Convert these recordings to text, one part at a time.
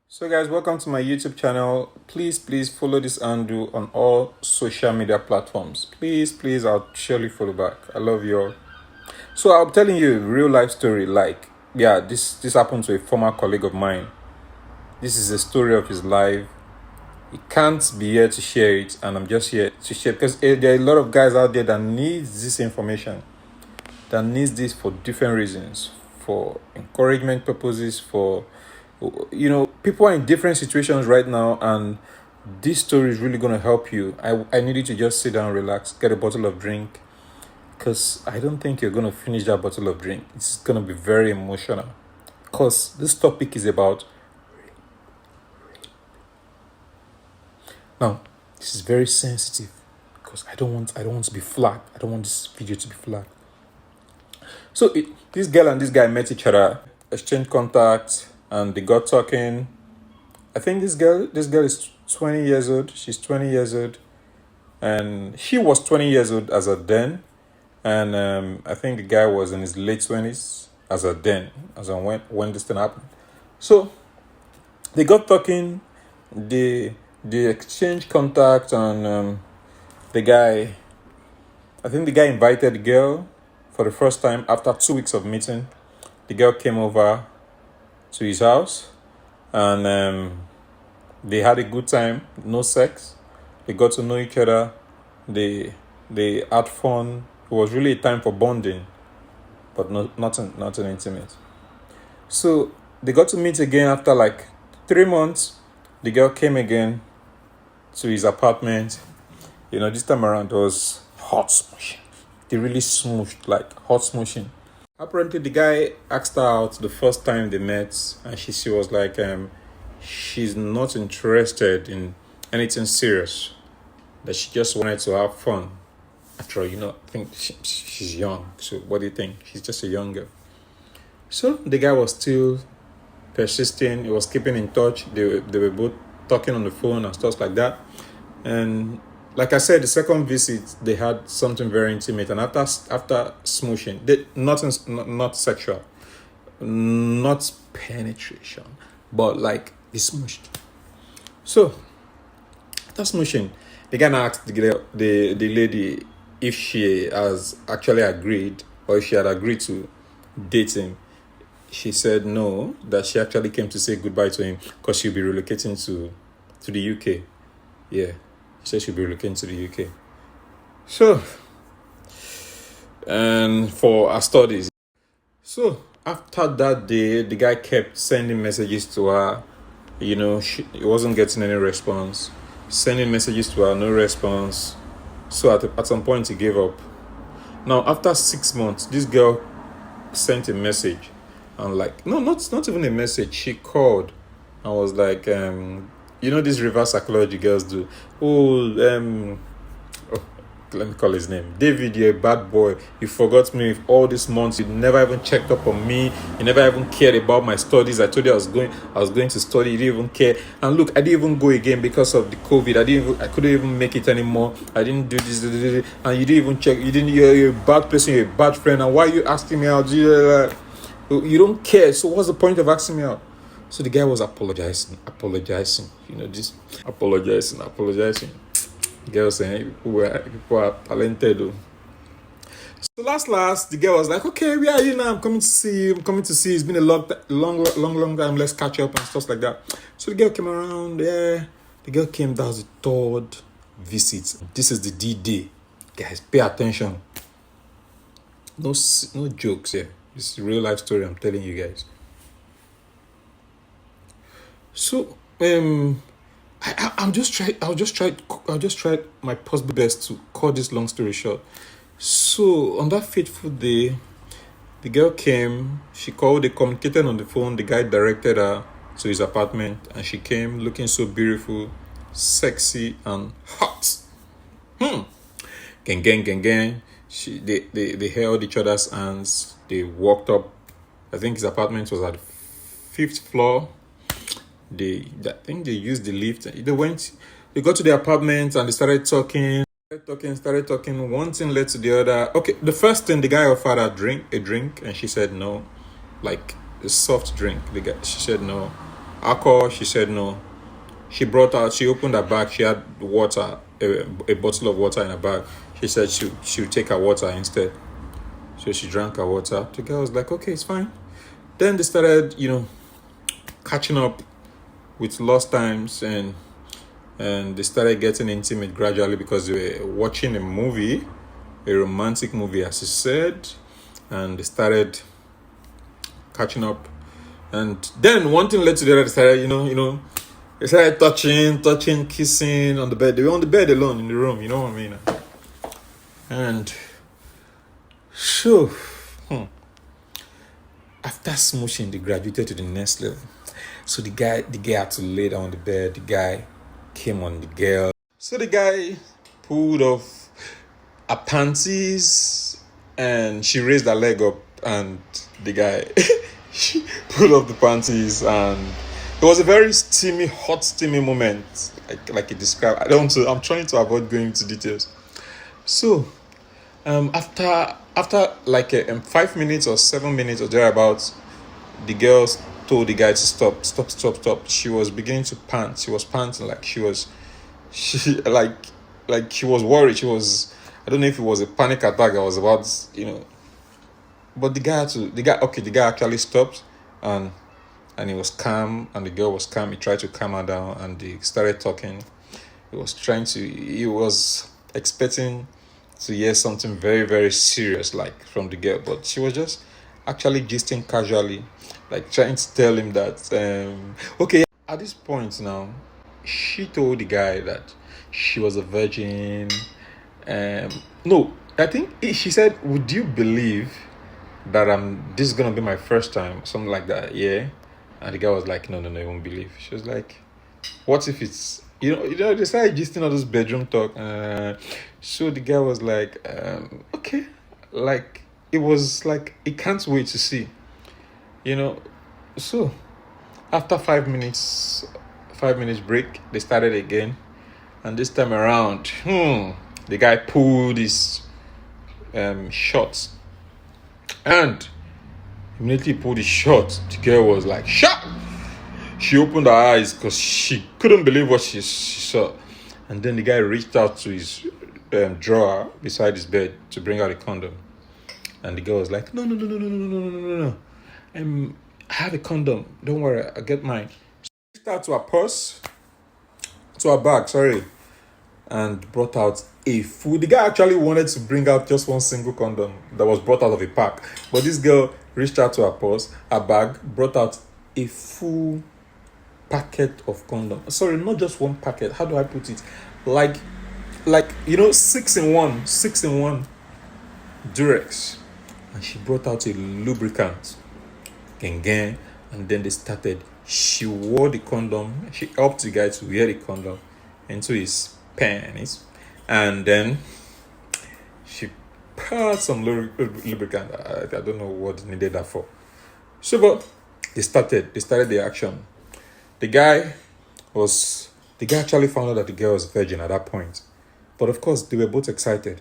So guys, welcome to my YouTube channel. Please follow this handle on all social media platforms. Please, I'll surely follow back. I love you all. So I'm telling you a real life story. Like, yeah, this happened to a former colleague of mine. This is a story of his life. He can't be here to share it, and I'm just here to share because there are a lot of guys out there that needs this information, that needs this for different reasons, for encouragement purposes, for people are in different situations right now, and this story is really going to help you. I need you to just sit down, relax, get a bottle of drink, because I don't think you're going to finish that bottle of drink. It's going to be very emotional, because this topic is about now. This is very sensitive because I don't want to be flagged. I don't want this video to be flagged. So this girl and this guy met each other, exchanged contact, and they got talking. I think this girl is 20 years old. She's 20 years old, and she was 20 years old as a then, and I think the guy was in his late 20s as a then, as a when this thing happened. So they got talking. They exchanged contact, and the guy. I think the guy invited the girl for the first time after 2 weeks of meeting. The girl came over to his house, and they had a good time. No sex. They got to know each other. They had fun. It was really a time for bonding, but nothing intimate. So they got to meet again after like 3 months. The girl came again to his apartment. This time around it was hot smushing. They really smooshed, like hot smushing. Apparently, the guy asked her out the first time they met, and she was like, she's not interested in anything serious. That she just wanted to have fun. After all, I think she's young. So what do you think? She's just a young girl. So the guy was still persisting. He was keeping in touch. They were both talking on the phone and stuff like that. And like I said, the second visit, they had something very intimate. And after smooshing, not sexual, not penetration, but like they smooshed. So after smooshing, the guy now asked the lady if she has actually agreed, or if she had agreed to date him. She said no, that she actually came to say goodbye to him because she'll be relocating to the UK. Yeah, she said she'll be relocating to the UK. So, and for her studies. So after that day, the guy kept sending messages to her. He wasn't getting any response. Sending messages to her, no response. So at some point, he gave up. Now, after 6 months, this girl sent a message. And like, no, not even a message. She called and was like, this reverse psychology girls do. Let me call his name. David, you're a bad boy. You forgot me all these months. You never even checked up on me. You never even cared about my studies. I told you I was going to study. You didn't even care. And look, I didn't even go again because of the COVID. I couldn't even make it anymore. I didn't do this. And you didn't even check. You're a bad person. You're a bad friend. And why are you asking me out? You don't care. So what's the point of asking me out? So the guy was apologizing. Just apologizing. Girl saying people are talented. So last, the girl was like, okay, where are you now? I'm coming to see you. It's been a long time. Let's catch up and stuff like that. So the girl came around. Yeah, the girl came. That was the third visit. This is the D-Day. Guys, pay attention. No jokes here. It's a real life story. I'm telling you guys. So I'll just try my possible best to cut this long story short. So on that fateful day, the girl came. She called. They communicated on the phone. The guy directed her to his apartment, and she came looking so beautiful, sexy, and hot. Gang. They held each other's hands. They walked up. I think his apartment was at the 5th floor. I think they used the lift. They got to the apartment and they started talking. One thing led to the other. Okay, the first thing, the guy offered her a drink, and she said no. Like a soft drink. She said no. alcohol. She said no. She opened her bag. She had water, a bottle of water in her bag. She said she would take her water instead. So she drank her water. The girl was like, okay, it's fine. Then they started, catching up with lost times, and they started getting intimate gradually because they were watching a movie, a romantic movie, as she said, and they started catching up. And then one thing led to the other. They started, they started touching, kissing on the bed. They were on the bed alone in the room, you know what I mean? And so, after smooching, they graduated to the next level. So the guy had to lay down on the bed. The guy came on the girl. So the guy pulled off her panties and she raised her leg up, and the guy she pulled off the panties, and it was a very hot steamy moment, like it described. I'm trying to avoid going into details. So after like 5 minutes or 7 minutes or thereabouts, the girls told the guy to stop. She was beginning to pant. She was panting like she was worried. I don't know if it was a panic attack I was about, but the guy actually stopped, and he was calm, and the girl was calm. He tried to calm her down, and they started talking. He was expecting to hear something very, very serious, like from the girl, but she was just actually gisting casually, like trying to tell him that, okay, at this point now, she told the guy that she was a virgin. No, I think she said, would you believe that this is gonna be my first time, something like that? Yeah. And the guy was like, no, you won't believe. She was like, what if it's, they started gisting all this bedroom talk. So the guy was like, okay, like it was like he can't wait to see, So after 5 minutes break, they started again, and this time around, the guy pulled his shorts, and immediately pulled his shorts. The girl was like, shocked. She opened her eyes because she couldn't believe what she saw. And then the guy reached out to his drawer beside his bed to bring out a condom. And the girl was like, no. I have a condom. Don't worry, I'll get mine. She reached out to her purse, to her bag, and brought out a full. The guy actually wanted to bring out just one single condom that was brought out of a pack. But this girl reached out to her purse, her bag, brought out a full packet of condom. Sorry, not just one packet. How do I put it? Like 6 in 1 Durex. And she brought out a lubricant, and then they started. She wore the condom. She helped the guy to wear the condom into his penis, and then she poured some lubricant. I don't know what needed that for. So, but they started the action. The guy actually found out that the girl was a virgin at that point. But of course, they were both excited.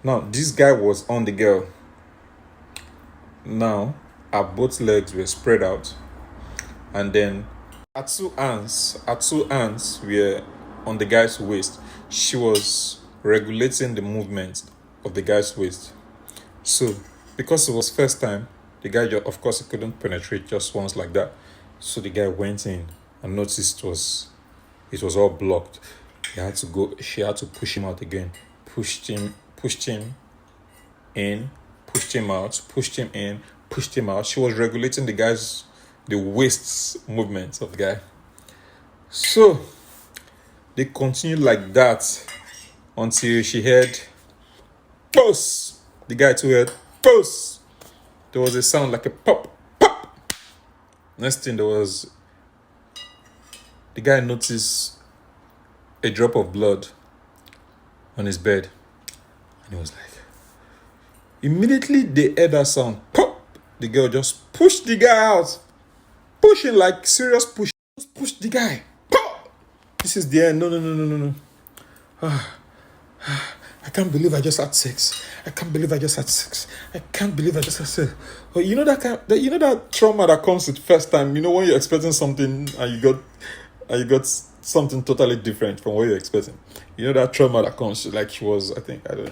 Now, this guy was on the girl. Now, her both legs were spread out. And then her two hands were on the guy's waist. She was regulating the movement of the guy's waist. So, because it was first time, the guy, of course, he couldn't penetrate just once like that. So the guy went in and noticed it was all blocked. She had to push him out again. Pushed him in, pushed him out, pushed him in, pushed him out. She was regulating the waist movements of the guy. So they continued like that until she heard pulse. The guy too heard pulse. There was a sound like a pop. Next thing the guy noticed a drop of blood on his bed. And he was like, immediately they heard that sound, pop. The girl just pushed the guy out. Pushing like serious push. Just pushed the guy. Pop. This is the end. No. I can't believe I just had sex. I can't believe I just had sex. I can't believe I just had sex. But you know that trauma that comes with first time. You know when you're expecting something and you got something totally different from what you're expecting. You know that trauma that comes, like she was. I think I don't.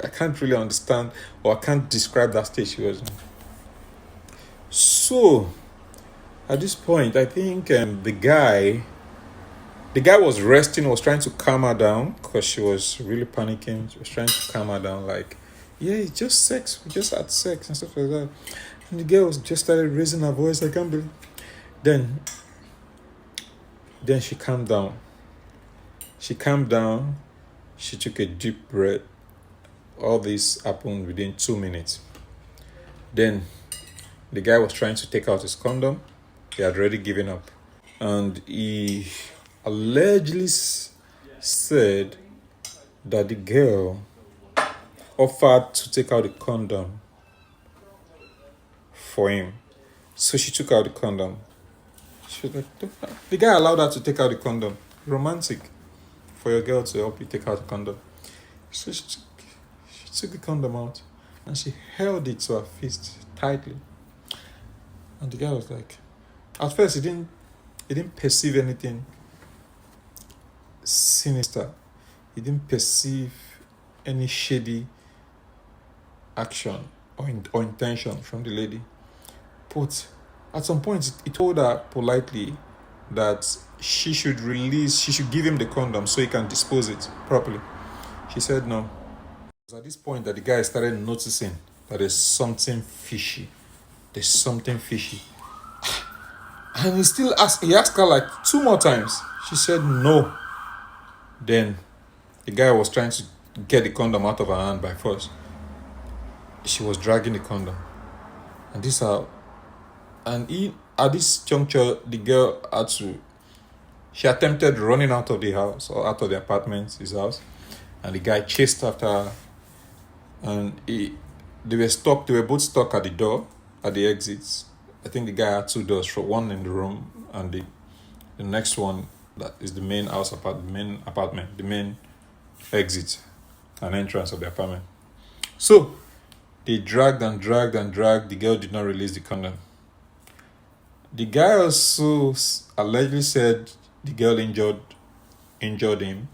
I can't really understand, or I can't describe that stage she was in. So at this point, I think the guy was resting, was trying to calm her down because she was really panicking. She was trying to calm her down, like, yeah, it's just sex. We just had sex and stuff like that. And the girl was just started raising her voice. I can't believe. Then she calmed down. She calmed down. She took a deep breath. All this happened within 2 minutes. Then the guy was trying to take out his condom. He had already given up. And he allegedly said that the girl offered to take out the condom for him. So she took out the condom. She was like, the guy allowed her to take out the condom. Romantic for your girl to help you take out the condom. So she took the condom out and she held it to her fist tightly. And the guy was like, at first he didn't perceive anything sinister. He didn't perceive any shady action or intention from the lady. But at some point, he told her politely that she should give him the condom so he can dispose it properly. She said no. It was at this point that the guy started noticing that there's something fishy. There's something fishy. And he asked her like 2 more times. She said no. Then the guy was trying to get the condom out of her hand by force. She was dragging the condom. And at this juncture, the girl she attempted running out of the house or out of the apartment, his house, and the guy chased after her. And they were both stuck at the door, at the exits. I think the guy had 2 doors, one in the room and the next one that is the main apartment, the main exit and entrance of the apartment. So they dragged and dragged and dragged. The girl did not release the condom. The guy also allegedly said the girl injured him.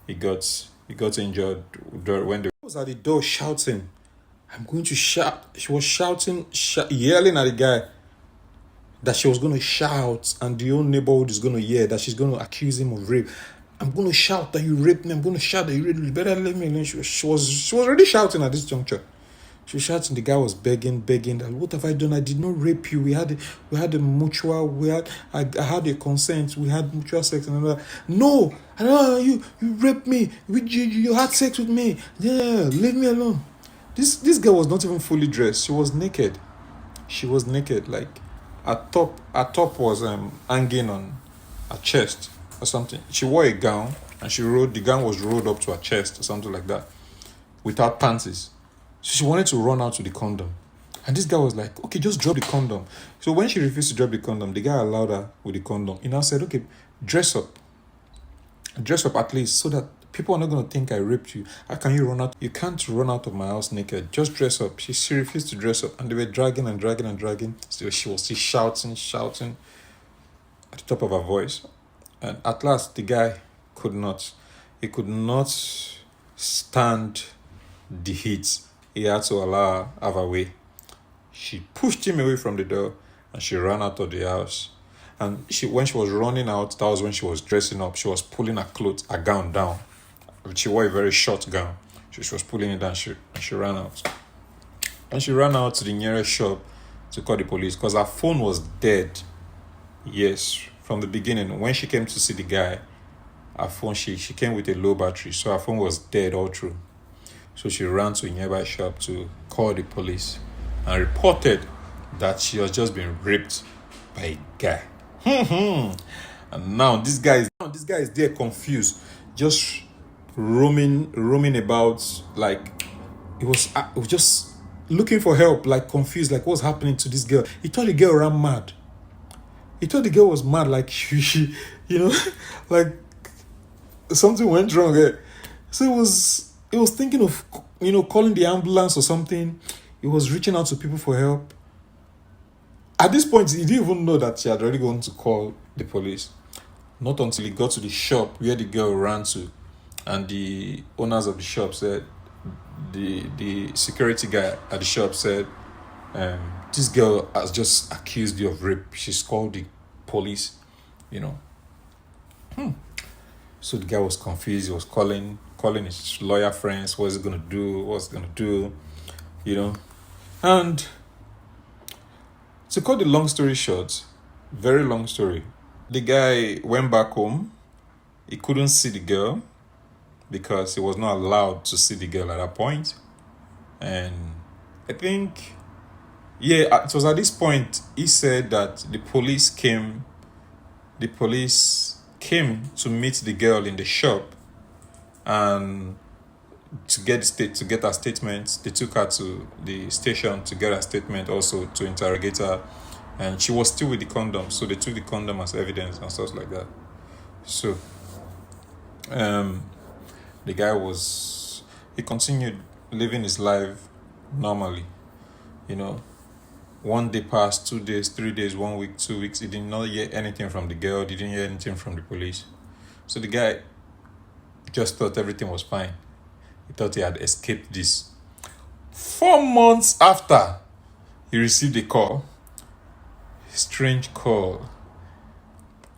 He got injured when they was at the door shouting, "I'm going to shout." She was shouting, yelling at the guy that she was going to shout, and the whole neighborhood is going to hear that she's going to accuse him of rape. "I'm going to shout that you raped me. I'm going to shout that you raped me. You better let me alone." She was already shouting at this juncture. She was shouting. The guy was begging that, "What have I done? I did not rape you. We had a mutual. I had a consent. We had mutual sex and all that." "No, I don't. You raped me. You had sex with me. Yeah, leave me alone." This girl was not even fully dressed. She was naked. Like her top was hanging on her chest or something. She wore a gown and the gown was rolled up to her chest or something like that, without panties. So she wanted to run out with the condom. And this guy was like, "Okay, just drop the condom." So when she refused to drop the condom, the guy allowed her with the condom. He now said, "Okay, dress up at least so that people are not going to think I raped you. How can you run out? You can't run out of my house naked. Just dress up." She refused to dress up. And they were dragging and dragging and dragging. So she was still shouting at the top of her voice. And at last, the guy could not stand the heat. He had to allow her have her way. She pushed him away from the door and she ran out of the house. And when she was running out, that was when she was dressing up. She was pulling her gown down. She wore a very short gown. She was pulling it down. She ran out. And she ran out to the nearest shop to call the police because her phone was dead. Yes, from the beginning. When she came to see the guy, her phone, she came with a low battery. So her phone was dead all through. So she ran to a nearby shop to call the police and reported that she was just being raped by a guy. And now this guy is there confused, just roaming about, like he was just looking for help, like confused, like what's happening to this girl. He thought the girl ran mad. He thought the girl was mad, like she like something went wrong. So it he was thinking of, calling the ambulance or something. He was reaching out to people for help. At this point, he didn't even know that he had already gone to call the police. Not until he got to the shop where the girl ran to, and the owners of the shop said, the security guy at the shop said, this girl has just accused you of rape. She's called the police, So the guy was confused. He was calling his lawyer friends. What's he gonna do? And to cut the long story short, very long story, the guy went back home. He couldn't see the girl because he was not allowed to see the girl at that point. And I think, it was at this point he said that the police came to meet the girl in the shop, and to get her statement. They took her to the station to get her statement, also to interrogate her, and she was still with the condom, so they took the condom as evidence and stuff like that. So the guy he continued living his life normally. One day passed, 2 days, 3 days, 1 week, 2 weeks. He did not hear anything from the girl. Didn't hear anything from the police. So the guy just thought everything was fine. He thought he had escaped this. 4 months after, he received a call. A strange call.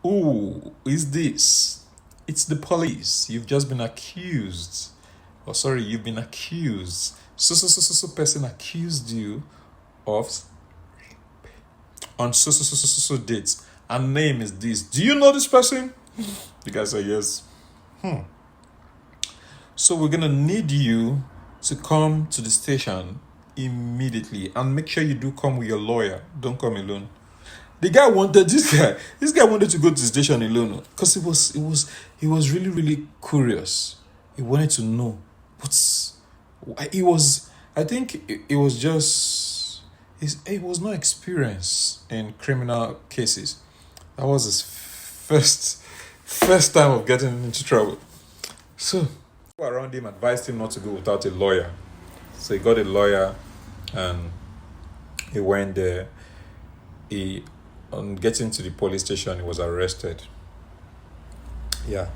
Who is this? It's the police. You've just been accused. You've been accused. So person accused you of on so dates, and name is this. Do you know this person? The guy said yes. So we're gonna need you to come to the station immediately, and make sure you do come with your lawyer. Don't come alone. The guy wanted this guy wanted to go to the station alone because he was really, really curious. He wanted to know I think it was just he was not experienced in criminal cases. That was his first time of getting into trouble. So people around him advised him not to go without a lawyer. So he got a lawyer, and he went there. On getting to the police station, he was arrested. Yeah,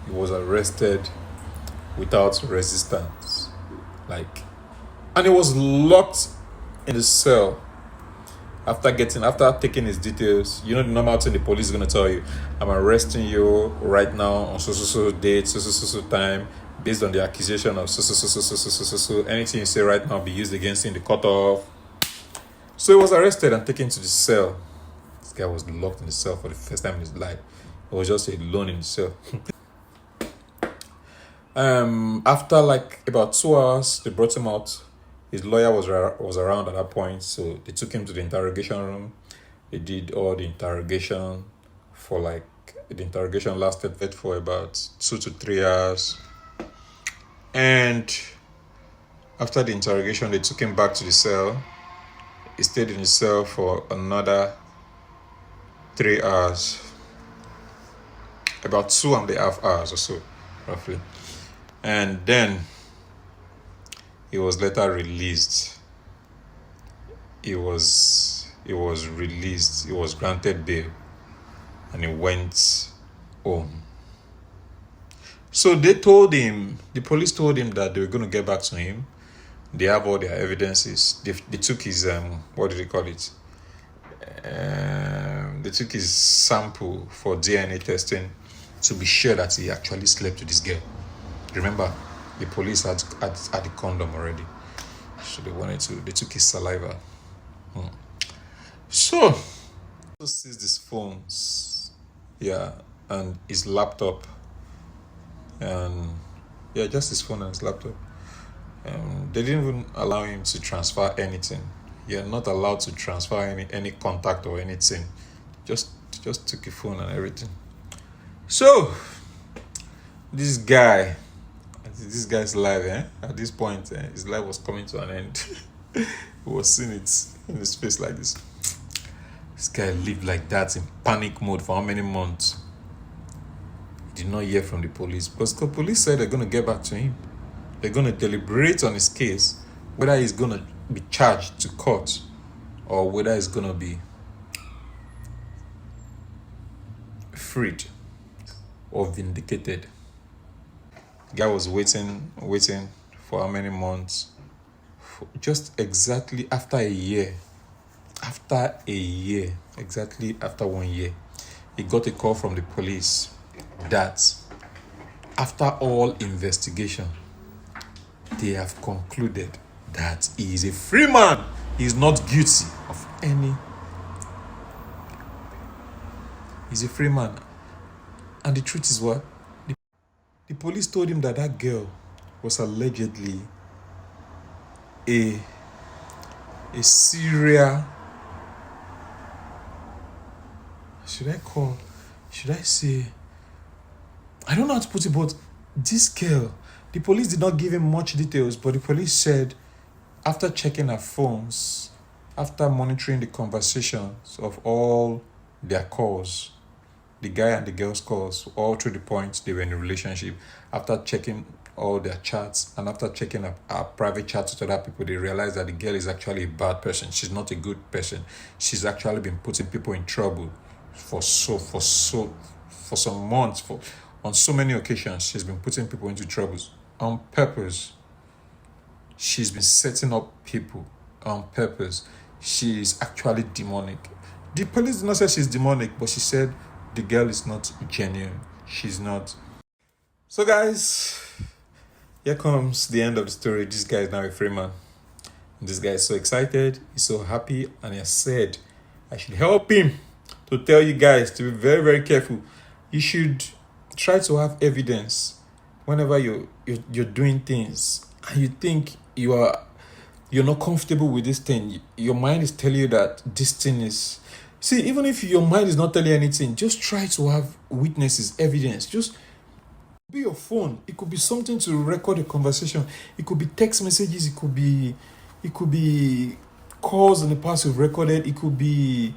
he was arrested without resistance. And he was locked in the cell after taking his details. The normal thing the police is going to tell you: I'm arresting you right now on so date, so time, based on the accusation of so. Anything you say right now be used against you in the court of. So he was arrested and taken to the cell. This guy was locked in the cell for the first time in his life. He was just alone in the cell. After about 2 hours, they brought him out. His lawyer was around at that point, so they took him to the interrogation room. They did all the interrogation the interrogation lasted for about 2 to 3 hours. And after the interrogation, they took him back to the cell. He stayed in the cell for another 3 hours, about 2.5 hours or so, roughly. And then he was later released. He was released. He was granted bail, and he went home. So the police told him that they were going to get back to him. They have all their evidences. They took his what do they call it? They took his sample for DNA testing to be sure that he actually slept with this girl. Remember, the police had the condom already, so they took his saliva. So seized his phones, and his laptop, and just his phone and his laptop. They didn't even allow him to transfer anything. You're not allowed to transfer any contact or anything. Just took your phone and everything. So this guy's life, at this point, his life was coming to an end. He was seeing it in his face like this. This guy lived like that in panic mode for how many months? He did not hear from the police because the police said they're going to get back to him. They're going to deliberate on his case, whether he's going to be charged to court or whether he's going to be freed or vindicated. The guy was waiting for how many months? Just exactly after a year. Exactly after 1 year, he got a call from the police that after all investigation, they have concluded that he is a free man. He is not guilty of any. He's a free man. And the truth is what? The police told him that that girl was allegedly a serial. Should I say? I don't know how to put it, but this girl, the police did not give him much details, but the police said after checking her phones, after monitoring the conversations of all their calls, the guy and the girl's calls, all through the point they were in a relationship, after checking all their chats and after checking our private chats with other people, they realized that the girl is actually a bad person. She's not a good person. She's actually been putting people in trouble for some months, on so many occasions. She's been putting people into troubles on purpose. She's been setting up people on purpose. She is actually demonic. The police did not say she's demonic, but she said the girl is not genuine. She's not. So guys, here comes the end of the story. This guy is now a free man. This guy is so excited. He's so happy. And he has said, I should help him to tell you guys to be very, very careful. You should try to have evidence whenever you're doing things and you think you're not comfortable with this thing. Your mind is telling you that this thing is. See, even if your mind is not telling you anything, just try to have witnesses, evidence. Just be your phone. It could be something to record a conversation. It could be text messages. It could be calls in the past you've recorded. It could be,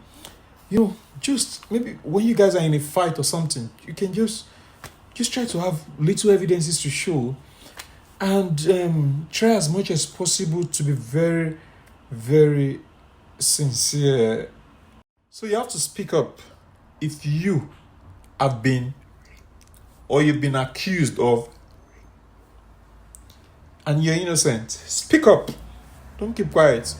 just maybe when you guys are in a fight or something, you can just try to have little evidences to show, and try as much as possible to be very, very sincere. So you have to speak up if you have been or you've been accused of and you're innocent. Speak up. Don't keep quiet.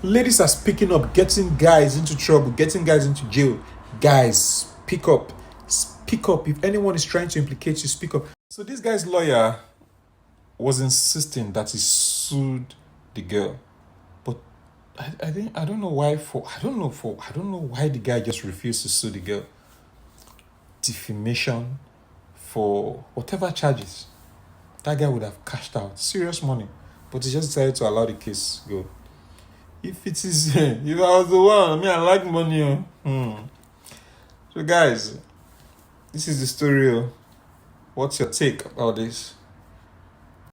Ladies are speaking up, getting guys into trouble, getting guys into jail. Guys, speak up. Speak up. If anyone is trying to implicate you, speak up. So this guy's lawyer was insisting that he sued the girl. But I don't know why the guy just refused to sue the girl. Defamation for whatever charges. That guy would have cashed out serious money. But he just decided to allow the case go. If it is, if I was the one, I like money. So guys, this is the story. What's your take about this?